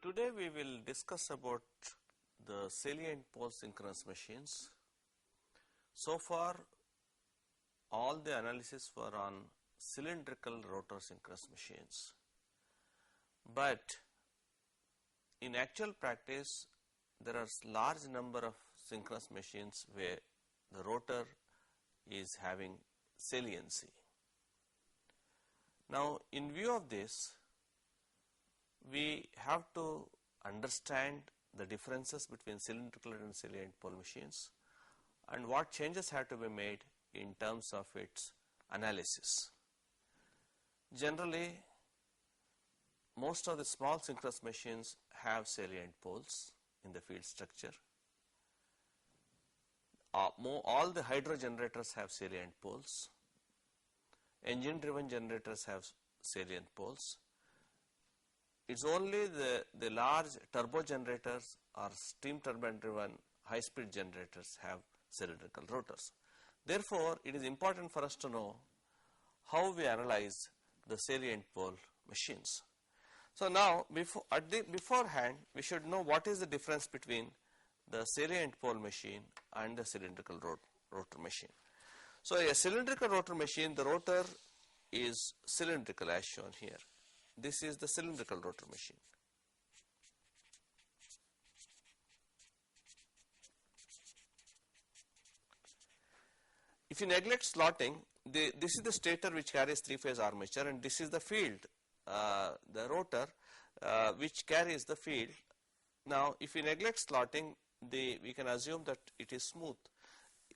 Today we will discuss about the salient pole synchronous machines. So far all the analysis were on cylindrical rotor synchronous machines, but in actual practice there are large number of synchronous machines where the rotor is having saliency. Now in view of this, we have to understand the differences between cylindrical and salient pole machines and what changes have to be made in terms of its analysis. Generally, most of the small synchronous machines have salient poles in the field structure. All the hydro generators have salient poles. Engine driven generators have salient poles. It's only the large turbo generators or steam turbine driven high speed generators have cylindrical rotors. Therefore, it is important for us to know how we analyze the salient pole machines. So now beforehand we should know what is the difference between the salient pole machine and the cylindrical rotor machine. So a cylindrical rotor machine, the rotor is cylindrical as shown here. This is the cylindrical rotor machine. If you neglect slotting, this is the stator which carries three-phase armature, and this is the field, the rotor which carries the field. Now if you neglect slotting, we can assume that it is smooth.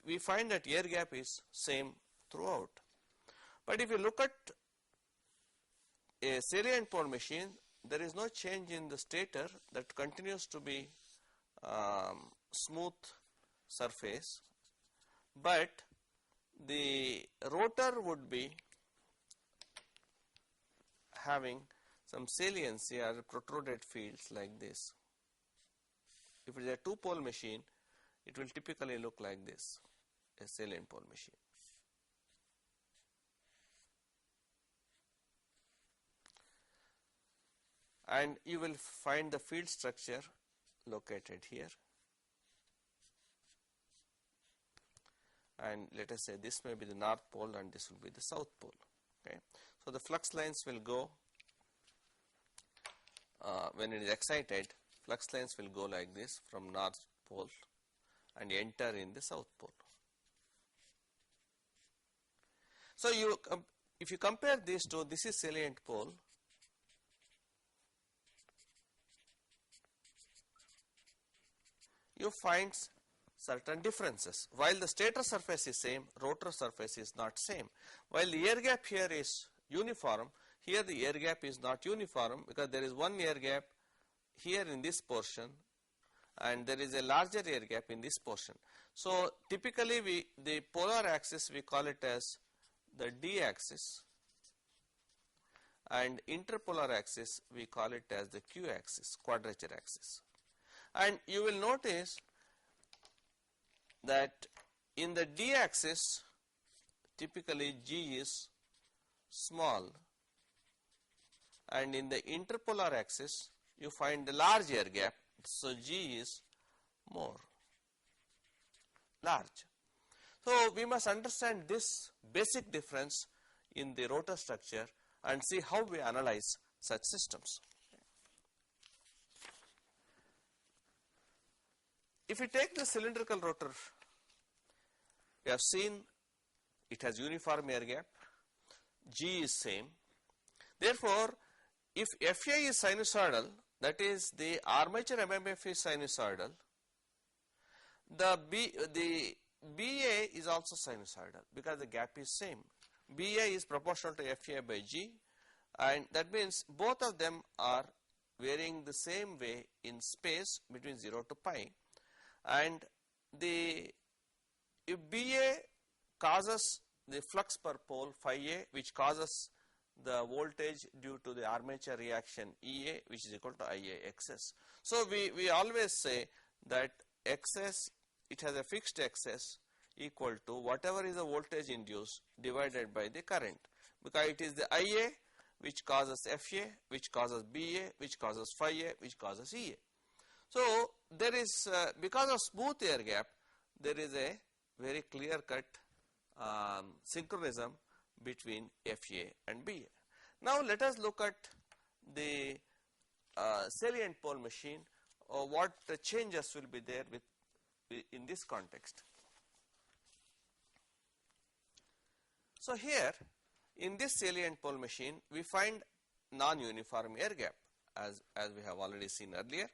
We find that air gap is same throughout. But if you look at a salient pole machine, there is no change in the stator, that continues to be smooth surface, but the rotor would be having some saliency or protruded fields like this. If it is a two pole machine, it will typically look like this, a salient pole machine. And you will find the field structure located here, and let us say this may be the north pole and this will be the south pole. Okay. So the flux lines will go, when it is excited, flux lines will go like this from north pole and enter in the south pole. So if you compare these two, this is salient pole, you find certain differences. While the stator surface is same, rotor surface is not same. While the air gap here is uniform, here the air gap is not uniform, because there is one air gap here in this portion and there is a larger air gap in this portion. So typically the polar axis we call it as the D axis, and interpolar axis we call it as the Q axis, quadrature axis. And you will notice that in the D axis typically G is small, and in the interpolar axis you find the large air gap, so G is more large. So we must understand this basic difference in the rotor structure and see how we analyze such systems. If we take the cylindrical rotor, we have seen it has uniform air gap, G is same. Therefore, if Fa is sinusoidal, that is the armature MMF is sinusoidal, the BA is also sinusoidal because the gap is same. BA is proportional to Fa by G, and that means both of them are varying the same way in space between 0 to pi. And if BA causes the flux per pole phi A, which causes the voltage due to the armature reaction EA, which is equal to IA XS. So we always say that XS, it has a fixed XS equal to whatever is the voltage induced divided by the current, because it is the IA which causes FA, which causes BA, which causes phi A, which causes EA. So there is, because of smooth air gap, there is a very clear cut synchronism between FA and BA. Now let us look at the salient pole machine, or what changes will be there with in this context. So here in this salient pole machine we find non-uniform air gap as we have already seen earlier.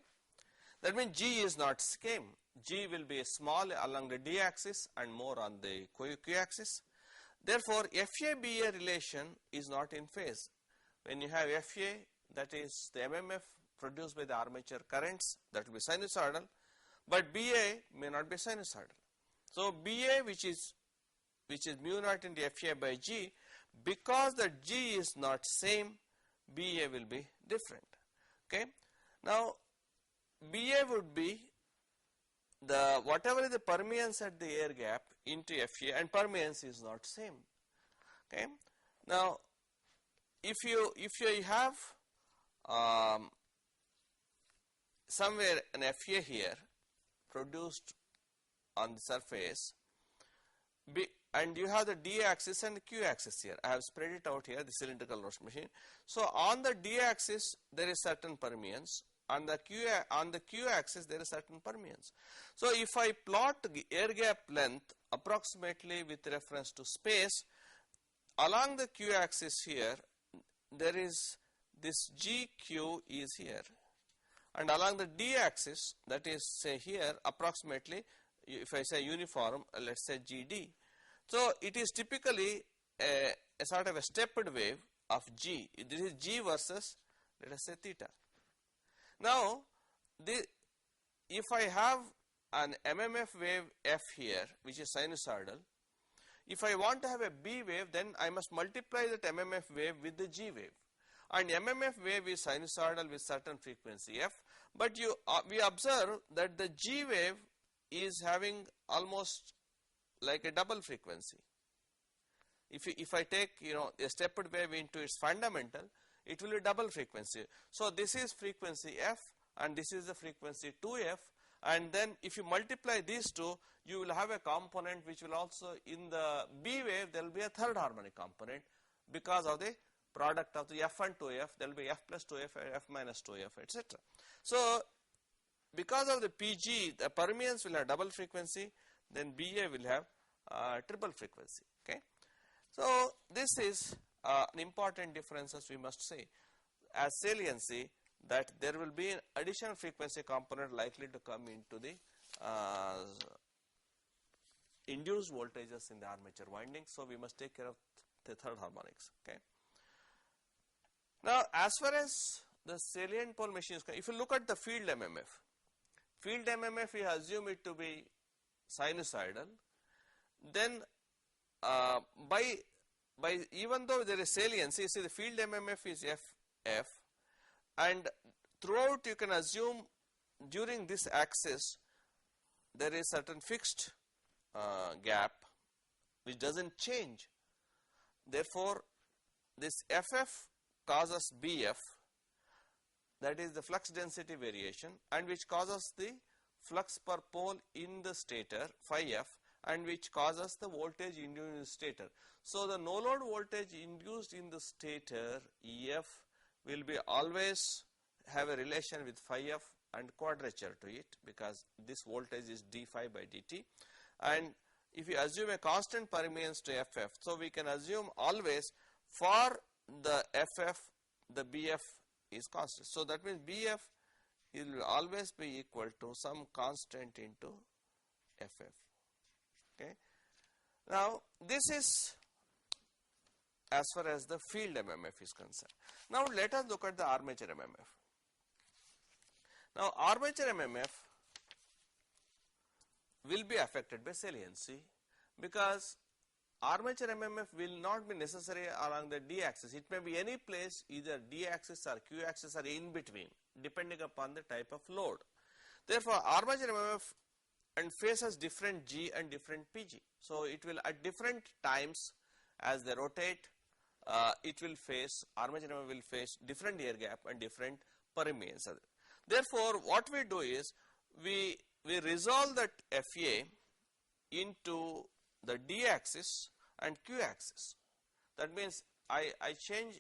That means G is not same. G will be small along the D axis and more on the Q axis. Therefore, FA-BA relation is not in phase. When you have FA, that is the MMF produced by the armature currents, that will be sinusoidal, but BA may not be sinusoidal. So BA, which is mu naught into FA by G, because the G is not same, BA will be different. Okay. Now BA would be the whatever is the permeance at the air gap into FA, and permeance is not same. Okay. Now if you have somewhere an FA here produced on the surface, and you have the D axis and the Q axis here. I have spread it out here, the cylindrical rotation machine. So on the D axis there is certain permeance, on the Q axis there is certain permeance. So if I plot the air gap length approximately with reference to space, along the Q axis here there is this GQ is here, and along the D axis, that is say here approximately, if I say uniform, let us say GD. So it is typically a sort of a stepped wave of G. This is G versus let us say theta. Now if I have an MMF wave F here which is sinusoidal, if I want to have a B wave, then I must multiply that MMF wave with the G wave, and MMF wave is sinusoidal with certain frequency F, but we observe that the G wave is having almost like a double frequency. If I take a stepped wave into its fundamental, it will be double frequency. So this is frequency F and this is the frequency 2F, and then if you multiply these two, you will have a component which will also, in the B wave there will be a third harmonic component because of the product of the F and 2F. There will be F plus 2F, F minus 2F, etc. So because of the PG, the permeance will have double frequency, then BA will have triple frequency. Okay. So this is an important difference, as we must say as saliency, that there will be an additional frequency component likely to come into the induced voltages in the armature winding. So we must take care of the third harmonics. Okay. Now as far as the salient pole machine is concerned, if you look at the field MMF we assume it to be sinusoidal, then by even though there is saliency, see the field MMF is F, and throughout you can assume during this axis there is certain fixed gap which doesn't change. Therefore this FF causes BF, that is the flux density variation, and which causes the flux per pole in the stator phi F, and which causes the voltage induced in the stator. So the no load voltage induced in the stator EF will be always have a relation with phi F and quadrature to it, because this voltage is d phi by dt. And if you assume a constant permeance to FF, so we can assume always for the FF the BF is constant. So that means BF will always be equal to some constant into FF. Okay. Now this is as far as the field MMF is concerned. Now let us look at the armature MMF. Now armature MMF will be affected by saliency, because armature MMF will not be necessary along the D axis. It may be any place, either D axis or Q axis or in between, depending upon the type of load. Therefore armature MMF and faces different G and different PG. So it will at different times as they rotate, it will face, armature NMR will face different air gap and different permeance. Therefore, what we do is we resolve that FA into the D axis and Q axis. That means I change,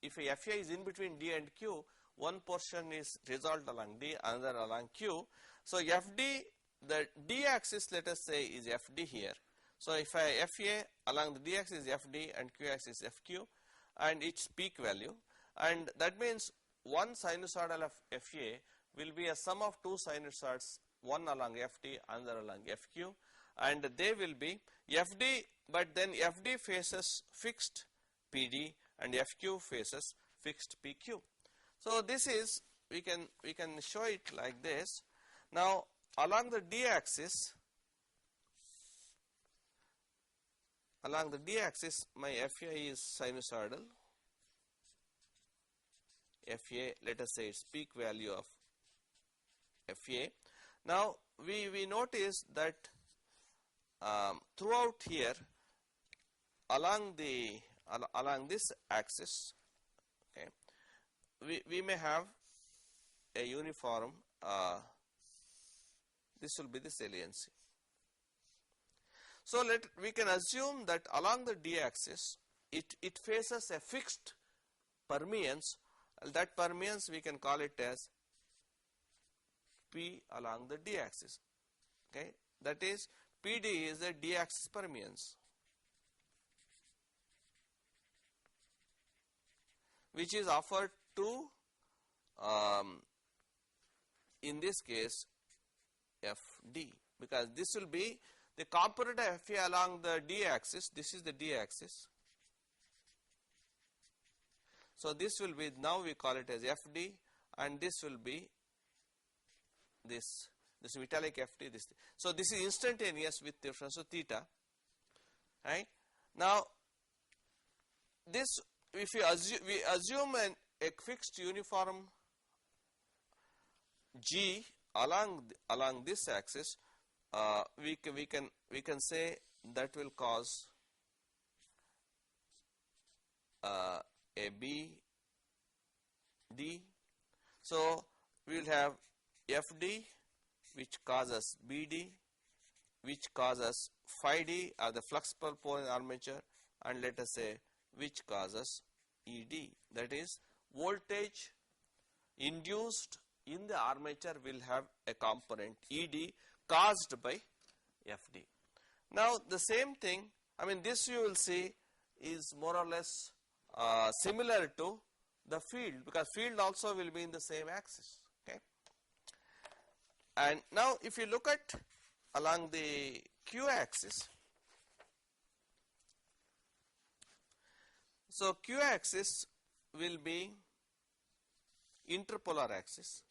if a FA is in between D and Q, one portion is resolved along D, another along Q. So FD, the D axis, let us say, is FD here. So if I FA along the D axis is FD and Q axis is FQ and its peak value, and that means one sinusoidal of FA will be a sum of two sinusoids, one along FD, another along FQ, and they will be FD, but then FD faces fixed PD and FQ faces fixed PQ. So this is, we can show it like this. Now along the D axis, my FA is sinusoidal. FA, let us say its peak value of FA. Now we notice that throughout here, along this axis, okay, we may have a uniform, this will be the saliency. So we can assume that along the D axis it faces a fixed permeance. That permeance we can call it as P along the D axis. Okay, that is PD is the D axis permeance, which is offered to in this case FD, because this will be the component of FA along the D axis. This is the D axis. So this will be, now we call it as FD, and this will be this metallic FD. This. So this is instantaneous with reference to theta. Right? Now this, if we assume a fixed uniform G along this axis, we can say that will cause a B D. So we will have FD, which causes BD, which causes phi D, or the flux per pole in armature, and let us say which causes ED, that is voltage induced in the armature will have a component ED caused by FD. Now the same thing, I mean, this you will see is more or less similar to the field, because field also will be in the same axis. Okay. And now if you look at along the Q axis, so Q axis will be interpolar axis,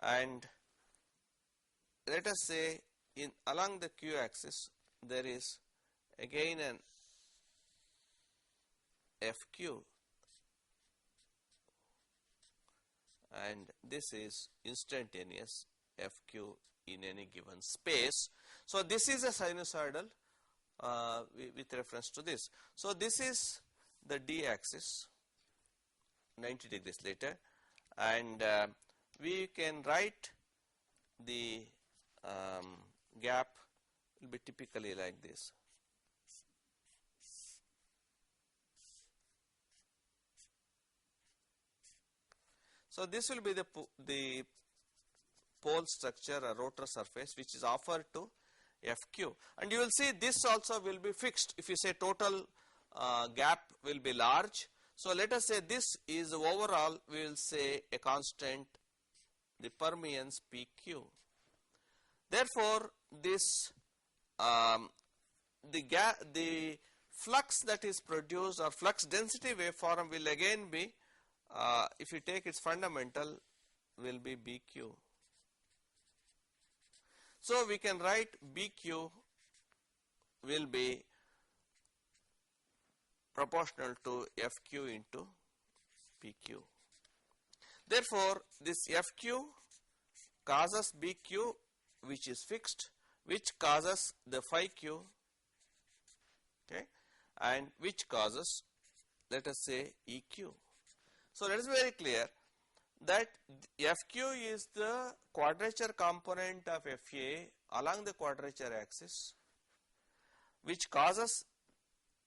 and let us say along the Q axis there is again an FQ, and this is instantaneous FQ in any given space. So this is a sinusoidal with reference to this. So this is the D axis 90 degrees later, and we can write the gap will be typically like this. So this will be the pole structure or rotor surface which is offered to FQ, and you will see this also will be fixed. If you say total gap will be large, so let us say this is overall, we will say a constant, the permeance PQ. Therefore this the flux that is produced, or flux density waveform, will again be if you take its fundamental, will be BQ. So we can write BQ will be proportional to FQ into PQ. Therefore this FQ causes BQ, which is fixed, which causes the phi Q and which causes, let us say, EQ. So that is very clear that FQ is the quadrature component of FA along the quadrature axis, which causes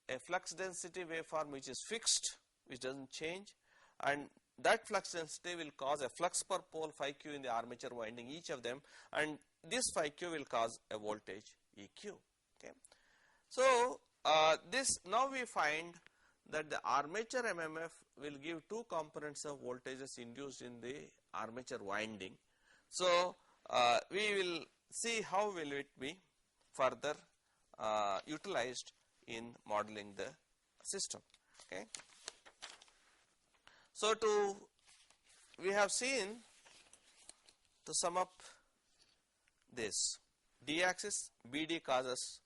a flux density waveform which is fixed, which does not change, and that flux density will cause a flux per pole phi q in the armature winding, each of them, and this phi q will cause a voltage EQ. Okay. So this now we find that the armature MMF will give two components of voltages induced in the armature winding. So we will see how will it be further utilized in modeling the system. Okay. So we have seen, to sum up this, D axis BD causes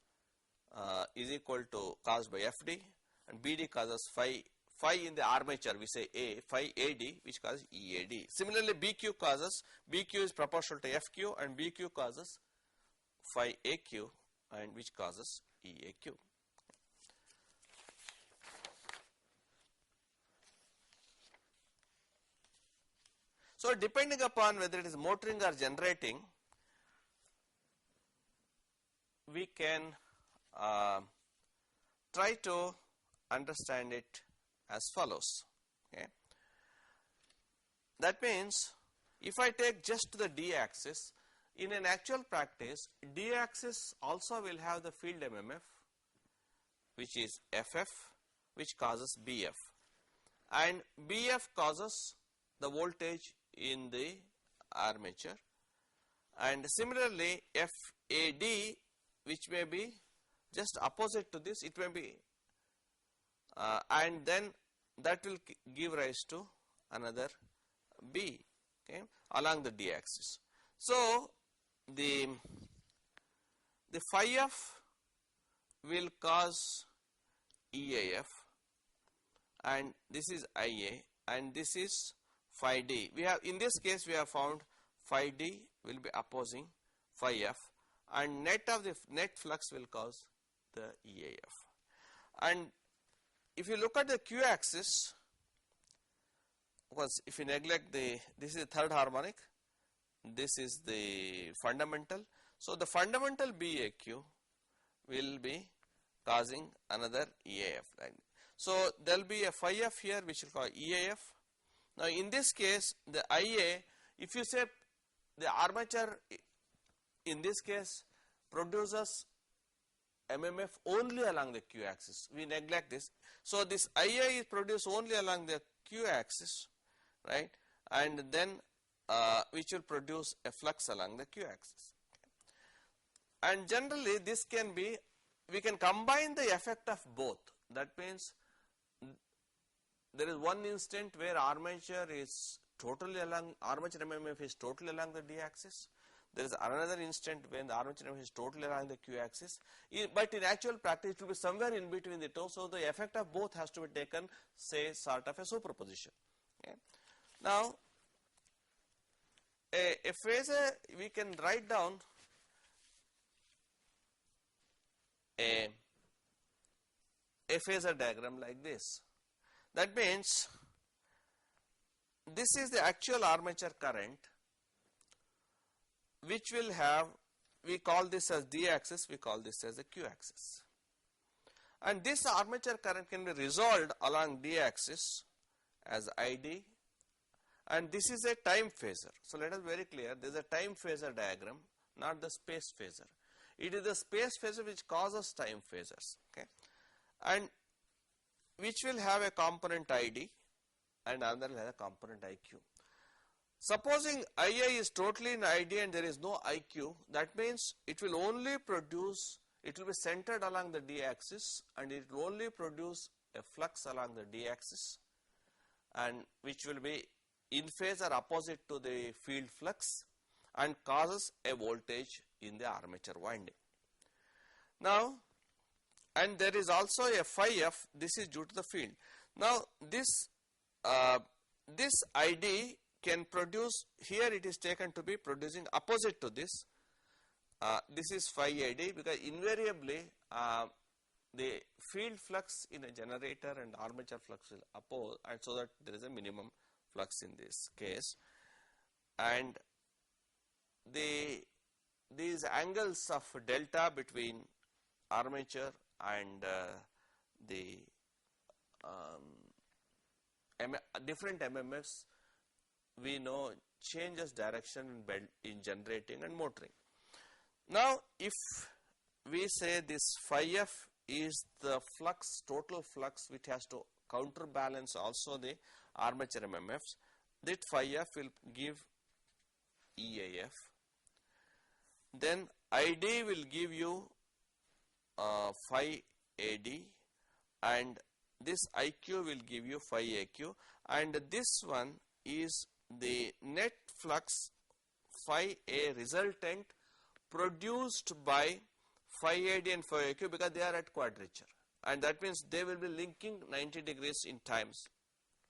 is equal to caused by FD, and BD causes phi in the armature, we say A, phi AD, which causes EAD. Similarly, BQ causes, BQ is proportional to FQ, and BQ causes phi AQ, and which causes EAQ. So depending upon whether it is motoring or generating, we can try to understand it as follows. Okay. That means if I take just the D axis, in an actual practice, D axis also will have the field MMF, which is FF, which causes BF, and BF causes the voltage in the armature, and similarly FAD, which may be just opposite to this, it may be and then that will give rise to another B, okay, along the D axis. So the phi F will cause EAF, and this is IA, and this is phi D. We have, in this case we have found phi D will be opposing phi F, and net of the net flux will cause the EAF. And if you look at the Q axis, because if you neglect this is the third harmonic, this is the fundamental. So the fundamental BAQ will be causing another EAF line. So there will be a phi F here which will cause EAF. Now in this case the IA, if you say the armature in this case produces MMF only along the Q axis, we neglect this. So this IA is produced only along the Q axis, right, and then which will produce a flux along the Q axis. And generally this can be, we can combine the effect of both. That means there is one instant where armature is totally along, armature MMF is totally along the D axis. There is another instant when the armature MMF is totally along the Q axis. But in actual practice it will be somewhere in between the two. So the effect of both has to be taken, say, sort of a superposition. Okay. Now a phasor, we can write down a phasor diagram like this. That means this is the actual armature current, which will have, we call this as D axis, we call this as the Q axis. And this armature current can be resolved along D axis as ID, and this is a time phasor. So let us be very clear, there is a time phasor diagram, not the space phasor. It is the space phasor which causes time phasors, okay, and which will have a component ID and another will have a component IQ. Supposing IA is totally in ID and there is no IQ, that means it will only produce, it will be centered along the D axis and it will only produce a flux along the D axis, and which will be in phase or opposite to the field flux and causes a voltage in the armature winding. Now, and there is also a phi F, this is due to the field. Now this this ID can produce, here it is taken to be producing opposite to this. This is phi ID, because invariably the field flux in a generator and armature flux will oppose, and so that there is a minimum flux in this case. And these angles of delta between armature and the different MMFs, we know changes direction in generating and motoring. Now, if we say this phi f is the flux, total flux, which has to counterbalance also the armature MMFs, that phi f will give EAF. Then ID will give you phi AD, and this IQ will give you phi AQ, and this one is the net flux phi A resultant produced by phi AD and phi AQ, because they are at quadrature, and that means they will be linking 90 degrees in times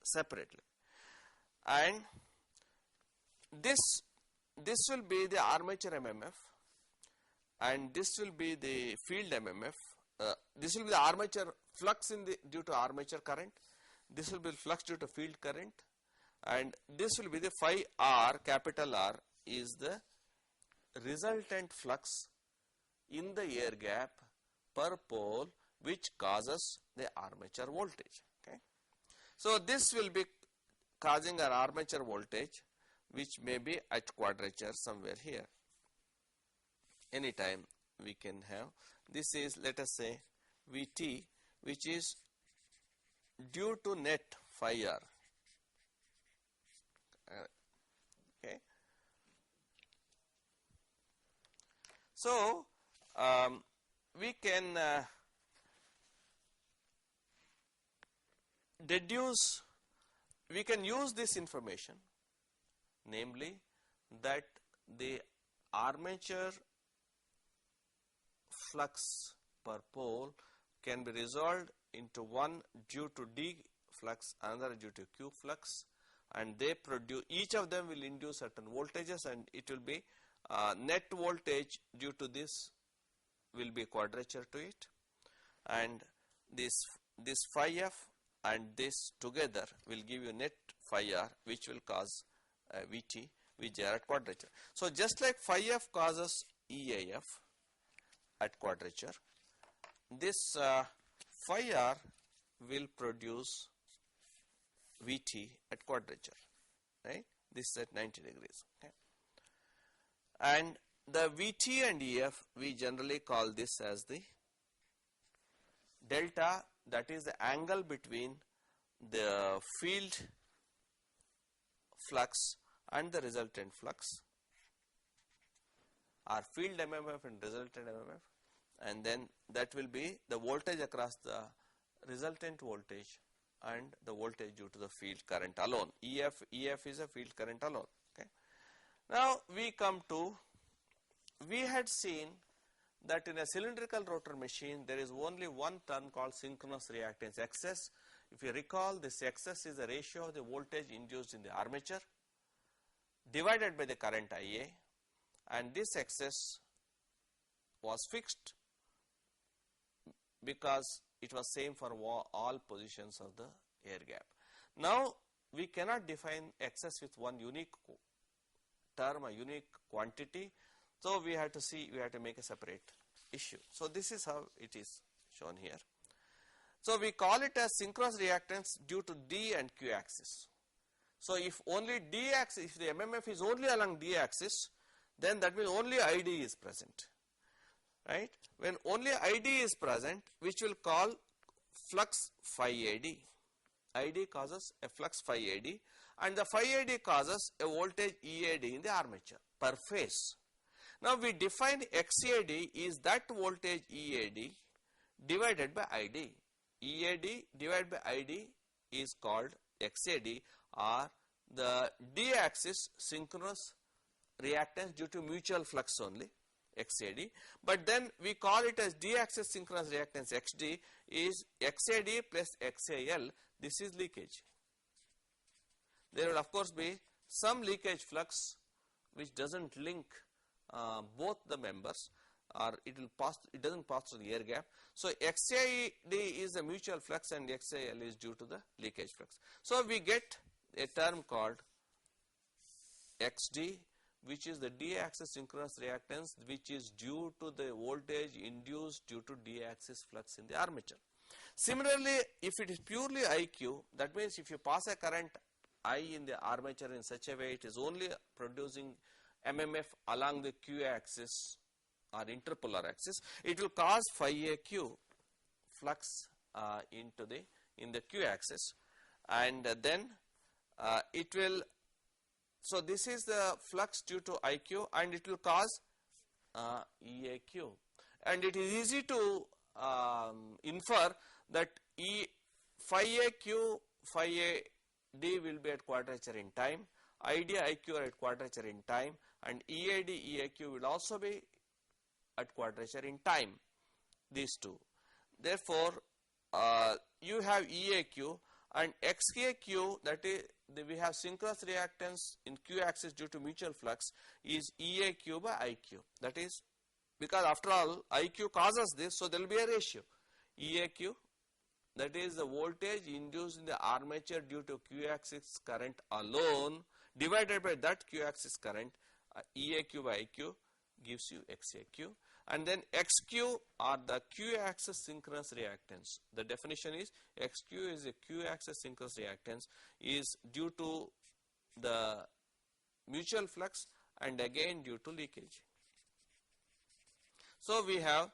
separately. And this will be the armature MMF, and this will be the field MMF. This will be the armature flux due to armature current. This will be flux due to field current, and this will be the phi R, capital R is the resultant flux in the air gap per pole, which causes the armature voltage. Okay. So this will be causing an armature voltage, which may be at quadrature somewhere here. Anytime we can have. This is, let us say, Vt, which is due to net phi R. Okay. So we can deduce, we can use this information, namely that the armature flux per pole can be resolved into one due to D flux, another due to Q flux, and they produce, each of them will induce certain voltages, and it will be net voltage due to this will be quadrature to it, and this phi f and this together will give you net phi r, which will cause Vt, which are at quadrature. So just like phi f causes EAF at quadrature, this phi r will produce Vt at quadrature, right? This is at 90 degrees. Okay. And the Vt and EF, we generally call this as the delta, that is the angle between the field flux and the resultant flux, or field MMF and resultant MMF, and then that will be the voltage across the resultant voltage and the voltage due to the field current alone. EF is a field current alone. Okay. Now we come to, we had seen that in a cylindrical rotor machine there is only one term called synchronous reactance, XS. If you recall, this XS is the ratio of the voltage induced in the armature divided by the current IA, and this XS was fixed because it was same for all positions of the air gap. Now we cannot define XS with one unique term, a unique quantity, so we have to see, we have to make a separate issue. So this is how it is shown here. So we call it as synchronous reactance due to D and Q axis. So if only D axis, if the MMF is only along D axis, then that means only ID is present, right? When only ID is present, which will call flux phi AD. ID causes a flux phi AD, and the phi AD causes a voltage EAD in the armature per phase. Now we define XAD is that voltage EAD divided by ID. EAD divided by ID is called XAD, or the D axis synchronous reactance due to mutual flux only, XAD, but then we call it as D axis synchronous reactance, XD is XAD plus XAL. This is leakage. There will of course be some leakage flux which does not link both the members. or it will pass, it doesn't pass through the air gap. So XID is the mutual flux and XIL is due to the leakage flux. So we get a term called XD, which is the D-axis synchronous reactance, which is due to the voltage induced due to D-axis flux in the armature. Similarly, if it is purely IQ, that means if you pass a current I in the armature in such a way it is only producing MMF along the Q axis or interpolar axis, it will cause phi AQ flux in the Q axis, and then it will, so this is the flux due to IQ and it will cause EAQ, and it is easy to infer that phi AQ, phi AD will be at quadrature in time, ID, IQ are at quadrature in time, and EAD, EAQ will also be at quadrature in time, these two. Therefore, you have EAQ and XAQ, that is we have synchronous reactance in Q axis due to mutual flux is EAQ by IQ. That is because after all IQ causes this, so there will be a ratio. EAQ, that is the voltage induced in the armature due to Q axis current alone divided by that Q axis current, EAQ by IQ gives you XAQ, and then XQ are the Q axis synchronous reactance. The definition is XQ is a Q axis synchronous reactance is due to the mutual flux and again due to leakage. So we have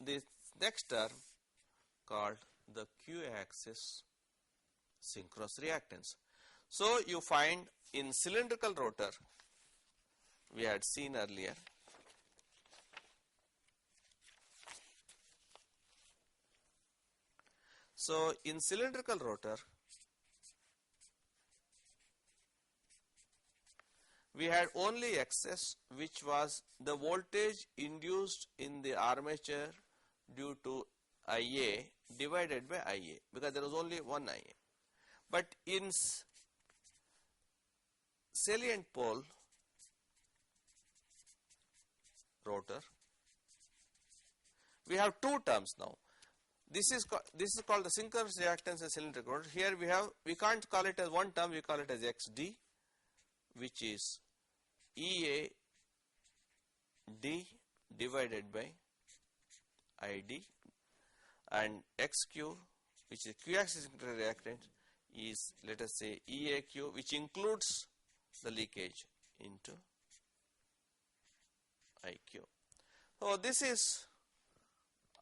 this next term called the Q axis synchronous reactance. So you find in cylindrical rotor, we had seen earlier, so in cylindrical rotor we had only XS, which was the voltage induced in the armature due to IA divided by IA, because there was only one IA. But in salient pole rotor we have two terms now. This is called the synchronous reactance in cylindrical rotor. Here we can't call it as one term, we call it as XD, which is EAD divided by ID, and XQ, which is Q axis synchronous reactance, is, let us say, EAQ, which includes the leakage into IQ. So this is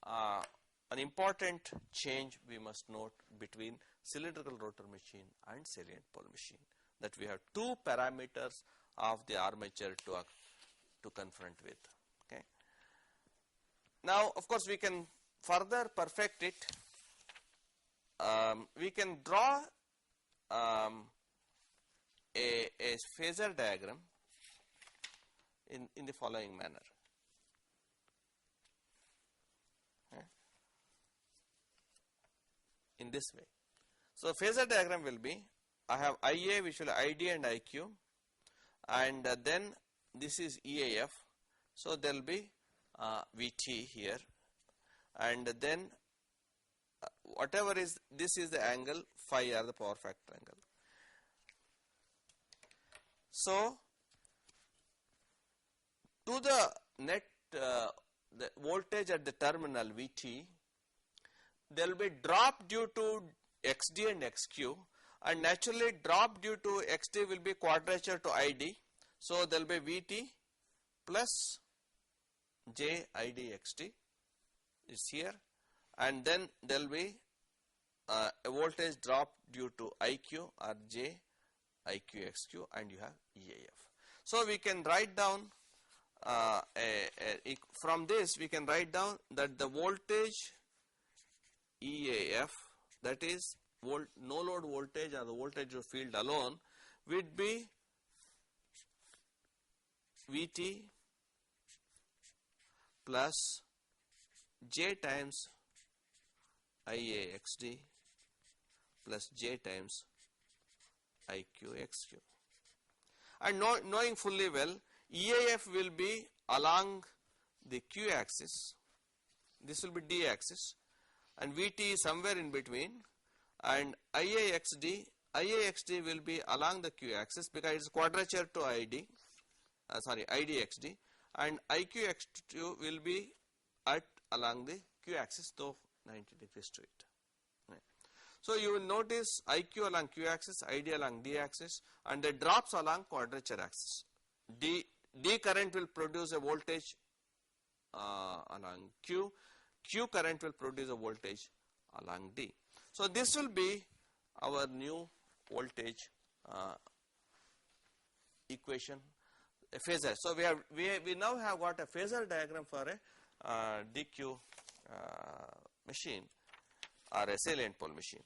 an important change we must note between cylindrical rotor machine and salient pole machine, that we have two parameters of the armature to confront with. Okay. Now, of course, we can further perfect it. We can draw a phasor diagram in the following manner. Okay. In this way. So phasor diagram will be, I have IA, which will ID and IQ, and then this is EAF. So there will be VT here, and then whatever is, this is the angle phi, or the power factor angle. So to the net the voltage at the terminal VT, there will be drop due to XD and XQ, and naturally drop due to XD will be quadrature to ID. So there will be VT plus J ID XD is here, and then there will be a voltage drop due to IQ or J IQ XQ, and you have EAF. So we can write down from this we can write down that the voltage EAF, that is no load voltage or the voltage of field alone, would be VT plus J times IA XD plus J times IQ XQ. And knowing fully well, EAF will be along the q axis, this will be d axis, and Vt is somewhere in between, and IAXD will be along the q axis because it is quadrature to IDXD, and IQX2 will be at along the q axis, though 90 degrees to it. Right. So you will notice IQ along q axis, ID along d axis, and the drops along quadrature axis. D current will produce a voltage along Q current will produce a voltage along D. So this will be our new voltage equation, a phasor. So we now have got a phasor diagram for a DQ machine or a salient pole machine.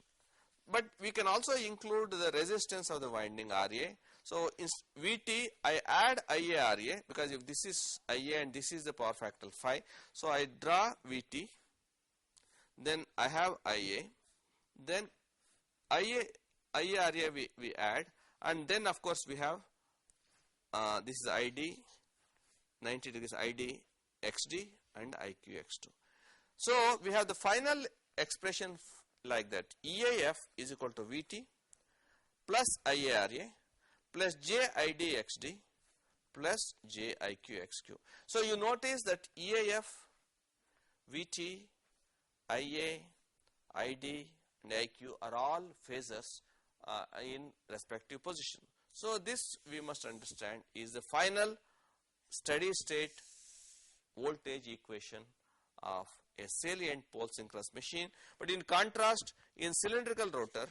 But we can also include the resistance of the winding RA. So in Vt, I add IA RA, because if this is IA and this is the power factor phi, so I draw Vt, then I have IA, then IA RA we add, and then of course we have this is ID 90 degrees ID XD and IQX2. So we have the final expression like that: EAF is equal to Vt plus IARA plus JIDXD plus JIQXQ. So you notice that EAF, Vt, IA, ID and IQ are all phasors in respective position. So this we must understand is the final steady state voltage equation of a salient pole synchronous machine. But in contrast, in cylindrical rotor,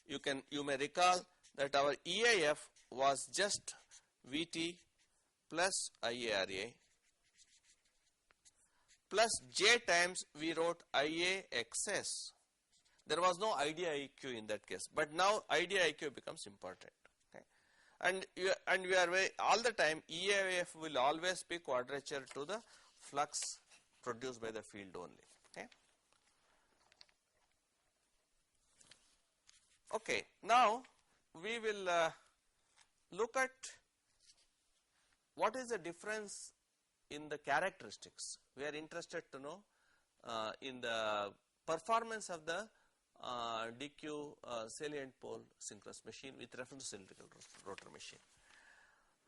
you may recall that our EAF was just Vt plus IARA plus J times we wrote IAXS. There was no IDIQ in that case, but now IDIQ becomes important. Okay, and we are all the time EAF will always be quadrature to the flux produced by the field only. Okay. Okay, now we will look at what is the difference in the characteristics. We are interested to know in the performance of the DQ salient pole synchronous machine with reference to cylindrical rotor machine,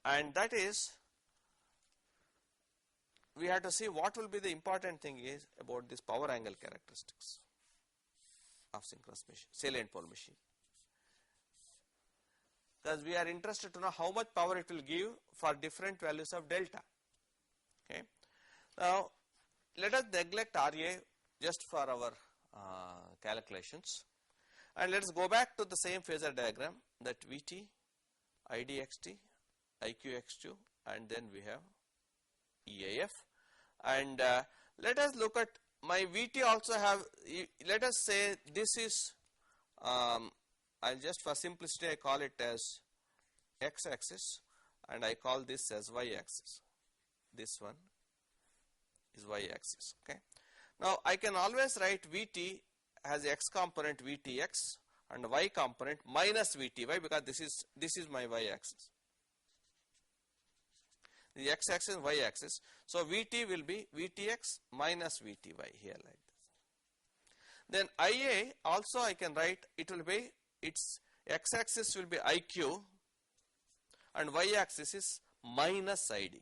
and that is we have to see what will be the important thing is about this power angle characteristics of synchronous machine, salient pole machine, because we are interested to know how much power it will give for different values of delta. Okay. Now let us neglect RA just for our calculations, and let us go back to the same phasor diagram, that Vt, IDXT, IQX2, and then we have EAF, and let us look at my Vt also have, let us say this is I'll just for simplicity I call it as X axis and I call this as Y axis. This one is Y axis. Okay. Now I can always write Vt as X component Vtx and Y component minus Vty, because this is my Y axis. The X axis and Y axis. So Vt will be Vtx minus Vty here like this. Then Ia also I can write, it will be, its X axis will be IQ and Y axis is minus ID,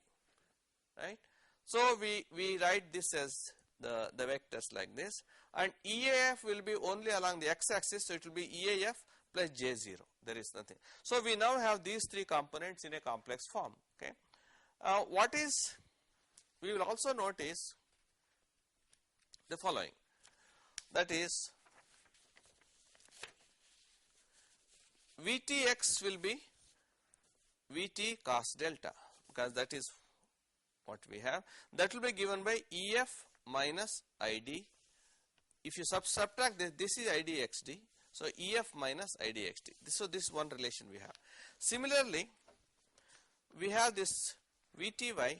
right. So we write this as the vectors like this, and EAF will be only along the X axis, so it will be EAF plus J0, there is nothing. So we now have these three components in a complex form. Okay. We will also notice the following, that is Vtx will be Vt cos delta, because that is what we have, that will be given by EF minus ID. If you subtract this is IDXD, so EF minus IDXD. So this is one relation we have. Similarly, we have this Vty,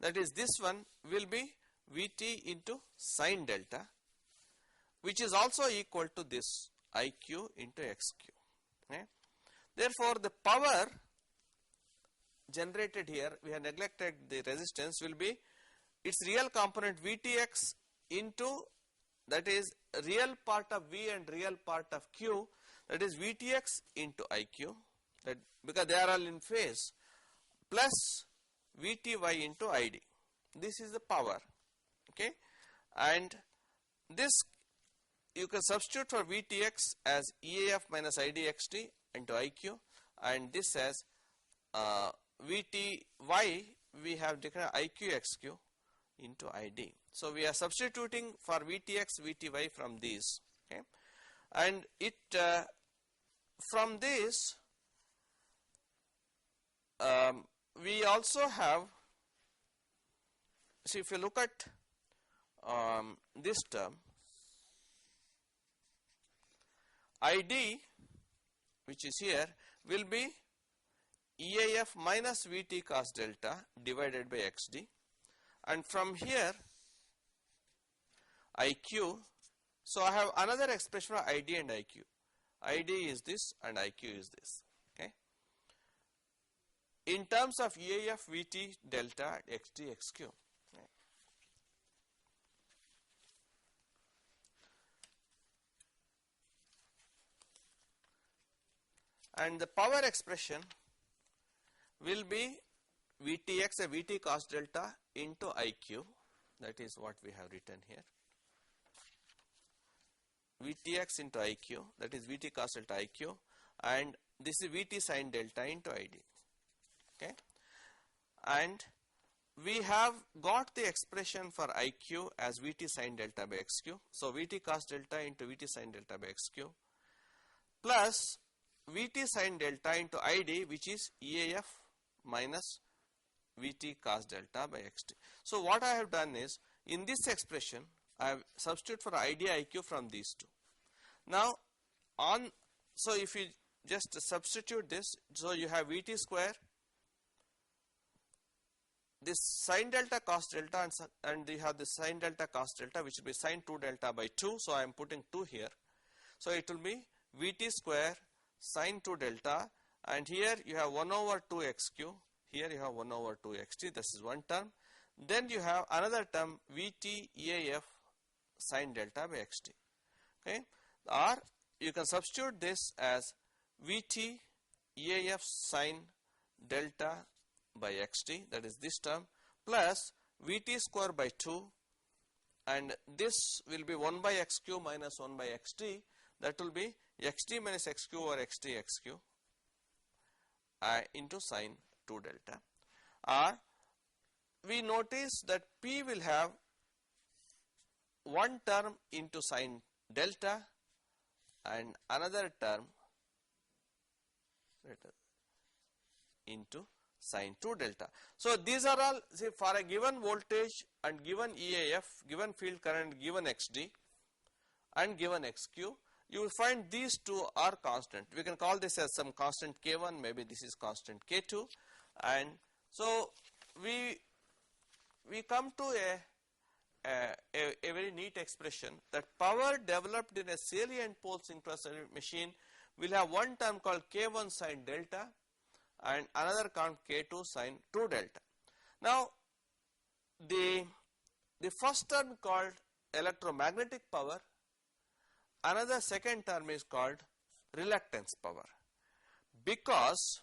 that is this one will be Vt into sin delta, which is also equal to this IQ into XQ. Okay. Therefore, the power generated here, we have neglected the resistance, will be its real component Vtx into, that is real part of V and real part of Q, that is Vtx into Iq, that because they are all in phase, plus Vty into Id. This is the power, okay, and this you can substitute for Vtx as EAF minus IDXT into Iq, and this as Vty, we have declared IQXQ into ID. So we are substituting for Vtx, Vty from these, okay, and it from this we also have, see if you look at this term, ID which is here will be EAF minus Vt cos delta divided by XD, and from here IQ, so I have another expression for ID and IQ. ID is this and IQ is this, okay, in terms of EAF Vt delta XD XQ. And the power expression will be Vtx, a Vt cos delta into Iq, that is what we have written here, Vtx into Iq, that is Vt cos delta Iq, and this is Vt sin delta into Id, okay, and we have got the expression for Iq as Vt sin delta by Xq, so Vt cos delta into Vt sin delta by Xq plus Vt sin delta into Id, which is EAF minus Vt cos delta by Xt. So what I have done is, in this expression I have substitute for Id Iq from these two. Now so if you just substitute this, so you have Vt square, this sin delta cos delta, and you have the sin delta cos delta, which will be sin 2 delta by 2, so I am putting 2 here. So it will be Vt square sin 2 delta, and here you have 1 over 2 xq, here you have 1 over 2 xt, this is one term. Then you have another term Vt EAF sin delta by xt, okay, or you can substitute this as Vt EAF sin delta by xt, that is this term, plus Vt square by 2, and this will be 1 by xq minus 1 by xt, that will be xt minus xq over xt xq into sin 2 delta. Or we notice that P will have one term into sin delta and another term into sin 2 delta. So these are all, say, for a given voltage and given EAF, given field current, given XD and given XQ, you will find these two are constant. We can call this as some constant K1, maybe this is constant K2, and so we come to a very neat expression that power developed in a salient pole synchronous machine will have one term called K1 sin delta and another term K2 sin 2 delta. Now the first term called electromagnetic power, another second term is called reluctance power, because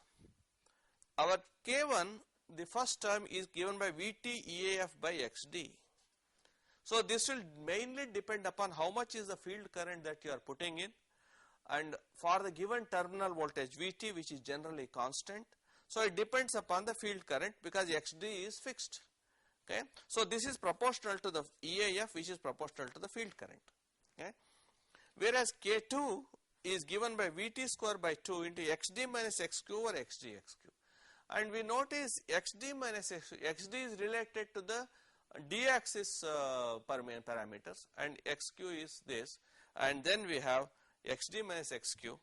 our K1, the first term, is given by Vt EAF by XD. So this will mainly depend upon how much is the field current that you are putting in, and for the given terminal voltage Vt, which is generally constant, so it depends upon the field current because XD is fixed, okay. So this is proportional to the EAF, which is proportional to the field current, okay. Whereas K2 is given by Vt square by 2 into XD minus XQ over XD XQ, and we notice XD minus XD is related to the D axis parameters and XQ is this, and then we have XD minus XQ,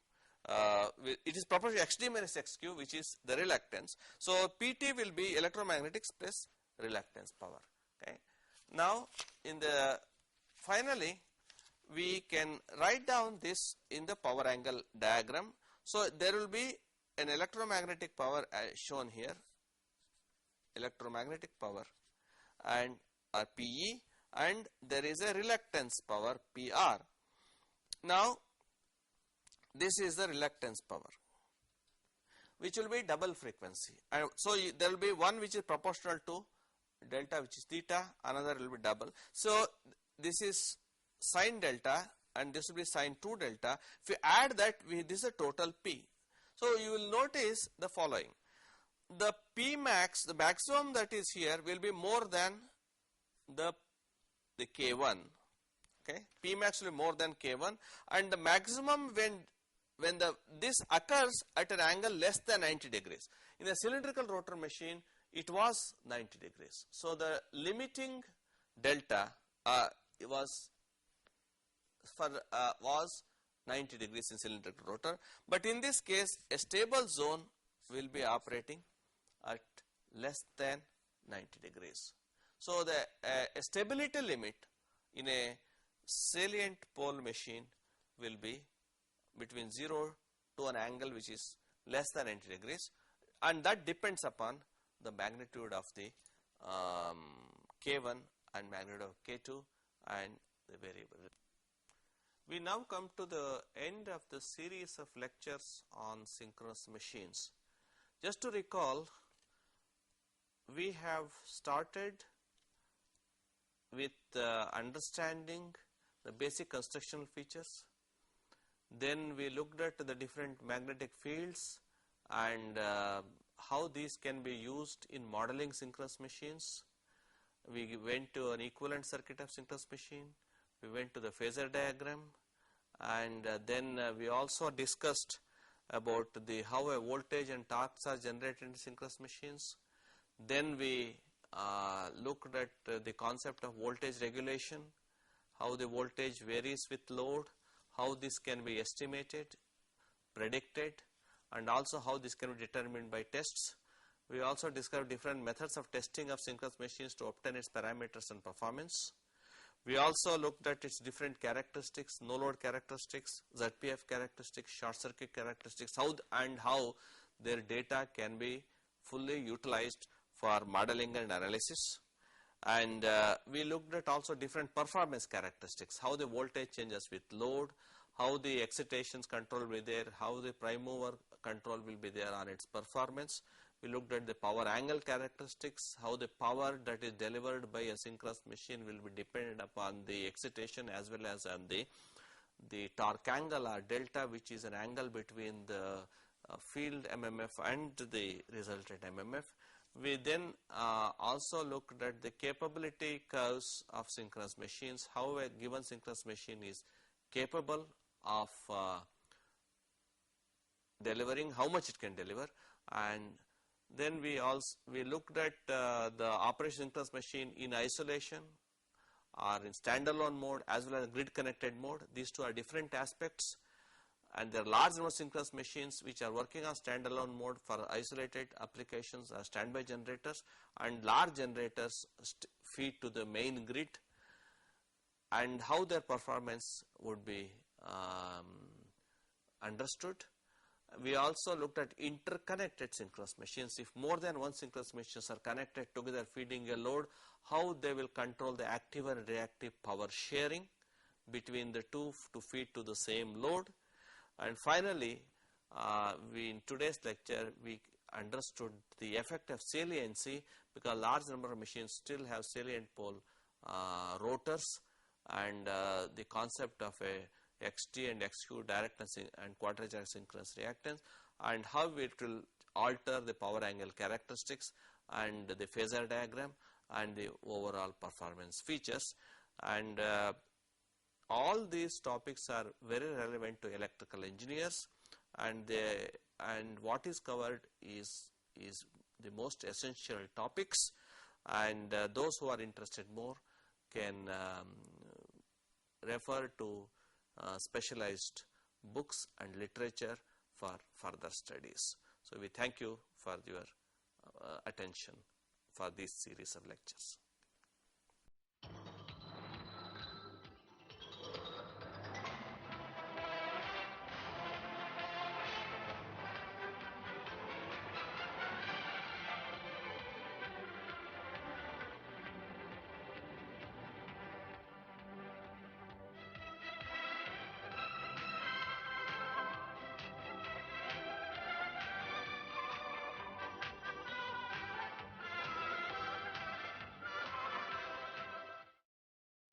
it is proportional to XD minus XQ, which is the reluctance. So PT will be electromagnetics plus reluctance power, okay. Now in the finally we can write down this in the power angle diagram. So there will be an electromagnetic power shown here, electromagnetic power and PE, and there is a reluctance power PR. Now, this is the reluctance power, which will be double frequency, and so there will be one which is proportional to delta, which is theta, another will be double. So this is sine delta and this will be sine 2 delta. If you add that, this is a total P. So you will notice the following: the P max, the maximum that is here, will be more than the K1. Okay, P max will be more than K1, and the maximum when this occurs at an angle less than 90 degrees. In a cylindrical rotor machine, it was 90 degrees. So the limiting delta was 90 degrees in cylindrical rotor, but in this case a stable zone will be operating at less than 90 degrees. So the stability limit in a salient pole machine will be between 0 to an angle which is less than 90 degrees, and that depends upon the magnitude of the K1 and magnitude of K2 and the variable. We now come to the end of the series of lectures on synchronous machines. Just to recall, we have started with understanding the basic constructional features. Then we looked at the different magnetic fields and how these can be used in modeling synchronous machines. We went to an equivalent circuit of synchronous machine. We went to the phasor diagram, and then we also discussed about how a voltage and torques are generated in synchronous machines. Then we looked at the concept of voltage regulation, how the voltage varies with load, how this can be estimated, predicted, and also how this can be determined by tests. We also discovered different methods of testing of synchronous machines to obtain its parameters and performance. We also looked at its different characteristics, no load characteristics, ZPF characteristics, short circuit characteristics, how their data can be fully utilized for modeling and analysis. And we looked at also different performance characteristics, how the voltage changes with load, how the excitations control will be there, how the prime mover control will be there on its performance. We looked at the power angle characteristics, how the power that is delivered by a synchronous machine will be dependent upon the excitation as well as on the torque angle or delta, which is an angle between the field MMF and the resultant MMF. We then also looked at the capability curves of synchronous machines, how a given synchronous machine is capable of delivering, how much it can deliver. And then we looked at the operation synchronous machine in isolation or in standalone mode as well as grid connected mode. These two are different aspects, and there are large number of synchronous machines which are working on standalone mode for isolated applications or standby generators, and large generators feed to the main grid, and how their performance would be understood. We also looked at interconnected synchronous machines. If more than one synchronous machines are connected together feeding a load, how they will control the active and reactive power sharing between the two to feed to the same load. And finally, in today's lecture, we understood the effect of saliency, because large number of machines still have salient pole rotors, and the concept of a XT and XQ direct and quadrature synchronous reactance, and how it will alter the power angle characteristics and the phasor diagram and the overall performance features. And all these topics are very relevant to electrical engineers, and what is covered is the most essential topics, and those who are interested more can refer to specialized books and literature for further studies. So we thank you for your attention for this series of lectures.